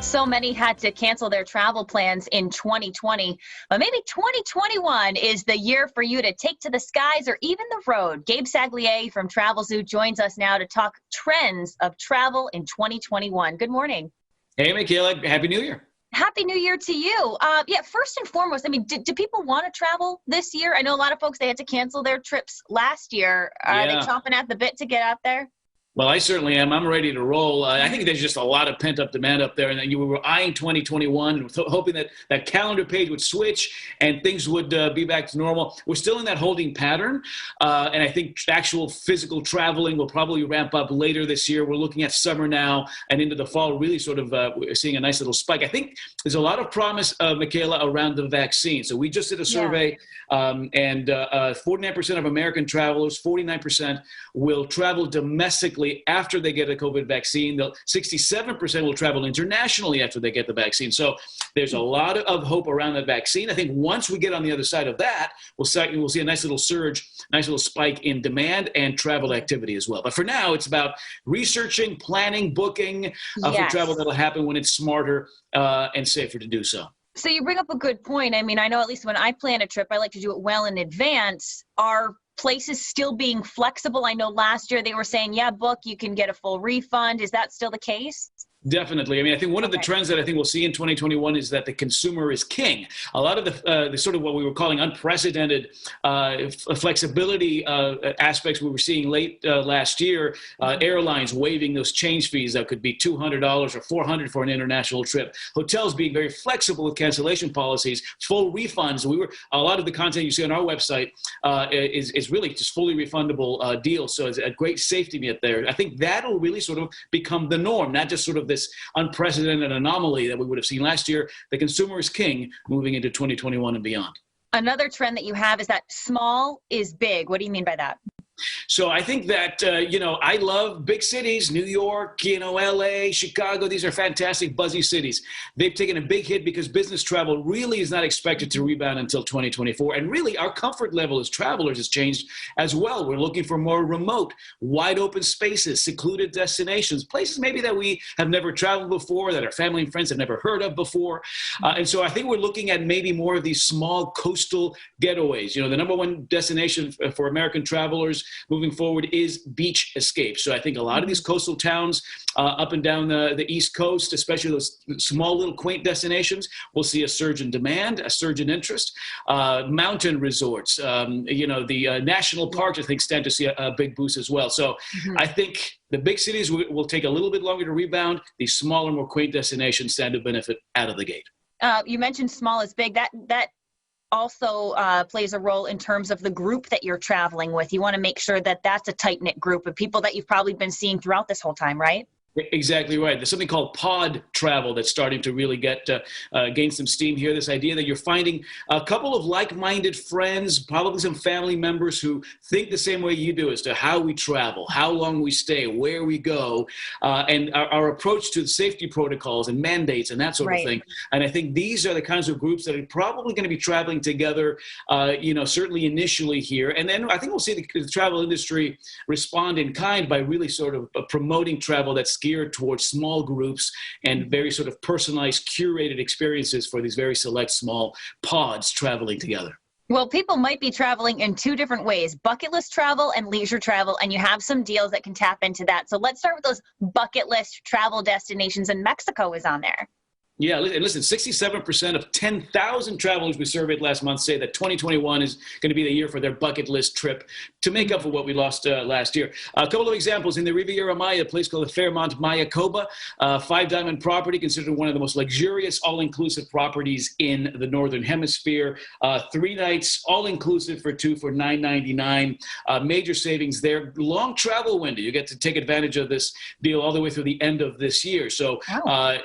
So many had to cancel their travel plans in 2020, but maybe 2021 is the year for you to take to the skies or even the road. Gabe Saglier from Travelzoo joins us now to talk trends of travel in 2021. Good morning. Hey, Michaela. Happy New Year. Happy New Year to you. First and foremost, I mean, do people want to travel this year? I know a lot of folks, they had to cancel their trips last year. Are they chomping at the bit to get out there? Well, I certainly am. I'm ready to roll. I think there's just a lot of pent-up demand up there, and you were eyeing 2021 and hoping that that calendar page would switch and things would be back to normal. We're still in that holding pattern, and I think actual physical traveling will probably ramp up later this year. We're looking at summer now and into the fall, really sort of seeing a nice little spike. I think there's a lot of promise, Michaela, around the vaccine. So we just did a survey, and 49% of American travelers, 49% will travel domestically after they get a COVID vaccine. 67% will travel internationally after they get the vaccine. So there's a lot of hope around that vaccine. I think once we get on the other side of that, we'll see a nice little surge, nice little spike in demand and travel activity as well. But for now, it's about researching, planning, booking for travel that'll happen when it's smarter and safer to do so. So you bring up a good point. I mean, I know at least when I plan a trip, I like to do it well in advance. Are places still being flexible? I know last year they were saying, book, you can get a full refund. Is that still the case? Definitely. I mean, I think one of the trends that I think we'll see in 2021 is that the consumer is king. A lot of the sort of what we were calling unprecedented flexibility aspects we were seeing late last year, airlines waiving those change fees that could be $200 or $400 for an international trip, hotels being very flexible with cancellation policies, full refunds. A lot of the content you see on our website is really just fully refundable deals. So it's a great safety net there. I think that'll really sort of become the norm, not just sort of this unprecedented anomaly that we would have seen last year. The consumer is king moving into 2021 and beyond. Another trend that you have is that small is big. What do you mean by that? So I think that, I love big cities, New York, LA, Chicago. These are fantastic, buzzy cities. They've taken a big hit because business travel really is not expected to rebound until 2024. And really, our comfort level as travelers has changed as well. We're looking for more remote, wide open spaces, secluded destinations, places maybe that we have never traveled before, that our family and friends have never heard of before. And so I think we're looking at maybe more of these small coastal getaways. The number one destination for American travelers moving forward is beach escape. So I think a lot of these coastal towns up and down the East Coast, especially those small little quaint destinations, will see a surge in demand, a surge in interest. Mountain resorts, the national parks, I think, stand to see a big boost as well. So I think the big cities will take a little bit longer to rebound. These smaller, more quaint destinations stand to benefit out of the gate. You mentioned small is big. That also plays a role in terms of the group that you're traveling with. You want to make sure that that's a tight-knit group of people that you've probably been seeing throughout this whole time, right? Exactly right. There's something called pod travel that's starting to really gain some steam here. This idea that you're finding a couple of like-minded friends, probably some family members who think the same way you do as to how we travel, how long we stay, where we go, and our approach to the safety protocols and mandates and that sort of thing. And I think these are the kinds of groups that are probably going to be traveling together, certainly initially here. And then I think we'll see the travel industry respond in kind by really sort of promoting travel that's geared towards small groups and very sort of personalized, curated experiences for these very select small pods traveling together. Well, people might be traveling in two different ways, bucket list travel and leisure travel, and you have some deals that can tap into that. So let's start with those bucket list travel destinations, and Mexico is on there. Yeah, and listen, 67% of 10,000 travelers we surveyed last month say that 2021 is going to be the year for their bucket list trip to make up for what we lost last year. A couple of examples in the Riviera Maya, a place called the Fairmont Mayakoba, five-diamond property, considered one of the most luxurious all-inclusive properties in the Northern Hemisphere. 3 nights, all-inclusive for two for $999. Major savings there. Long travel window. You get to take advantage of this deal all the way through the end of this year. So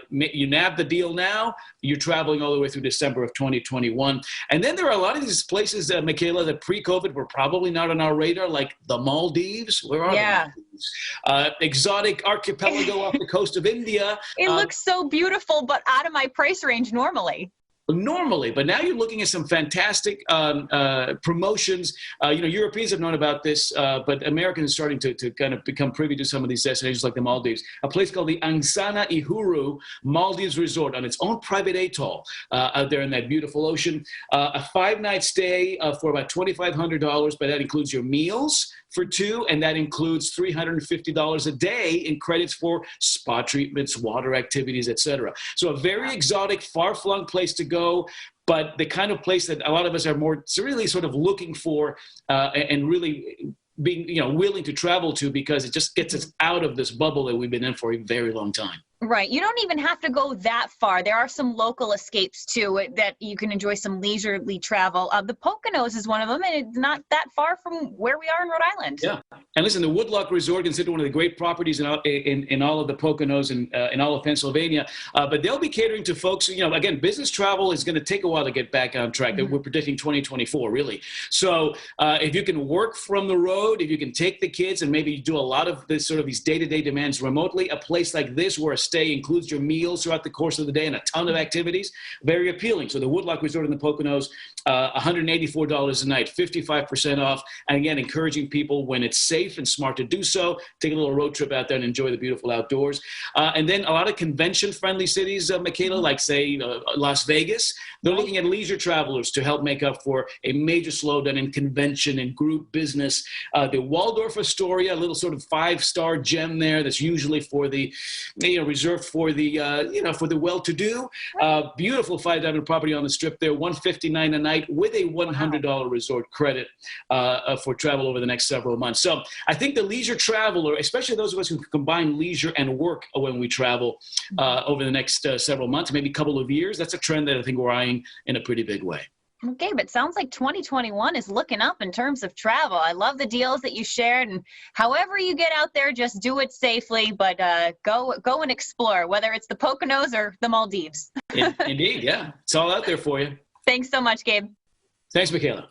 you nab the deal now, you're traveling all the way through December of 2021. And then there are a lot of these places, Michaela, that pre-COVID were probably not on our radar, like the Maldives. Where are the Maldives? Exotic archipelago off the coast of India. It looks so beautiful, but out of my price range normally. normally, but now you're looking at some fantastic promotions. Europeans have known about this, but Americans are starting to kind of become privy to some of these destinations like the Maldives. A place called the Angsana Ihuru Maldives Resort on its own private atoll out there in that beautiful ocean. A 5-night stay for about $2,500, but that includes your meals for 2, and that includes $350 a day in credits for spa treatments, water activities, etc. So a very exotic, far-flung place to go, but the kind of place that a lot of us are more really sort of looking for and really being willing to travel to, because it just gets us out of this bubble that we've been in for a very long time. Right. You don't even have to go that far. There are some local escapes too that you can enjoy some leisurely travel. The Poconos is one of them, and it's not that far from where we are in Rhode Island. Yeah. And listen, the Woodloch Resort, considered one of the great properties in all of the Poconos and in all of Pennsylvania. But they'll be catering to folks. Again, business travel is going to take a while to get back on track. Mm-hmm. We're predicting 2024, really. So if you can work from the road, if you can take the kids and maybe do a lot of this sort of these day-to-day demands remotely, a place like this where a stay includes your meals throughout the course of the day and a ton of activities, very appealing. So the Woodloch Resort in the Poconos, $184 a night, 55% off. And again, encouraging people, when it's safe and smart to do so, take a little road trip out there and enjoy the beautiful outdoors. And then a lot of convention-friendly cities, Michaela, like say Las Vegas, they're looking at leisure travelers to help make up for a major slowdown in convention and group business. The Waldorf Astoria, a little sort of 5-star gem there that's usually for the, reserved for the, for the well-to-do. Beautiful 5-diamond property on the Strip there, $159 a night with a $100 resort credit for travel over the next several months. So I think the leisure traveler, especially those of us who combine leisure and work when we travel over the next several months, maybe a couple of years, that's a trend that I think we're eyeing in a pretty big way. Okay, but it sounds like 2021 is looking up in terms of travel. I love the deals that you shared, and however you get out there, just do it safely, but go and explore, whether it's the Poconos or the Maldives. Indeed, yeah. It's all out there for you. Thanks so much, Gabe. Thanks, Michaela.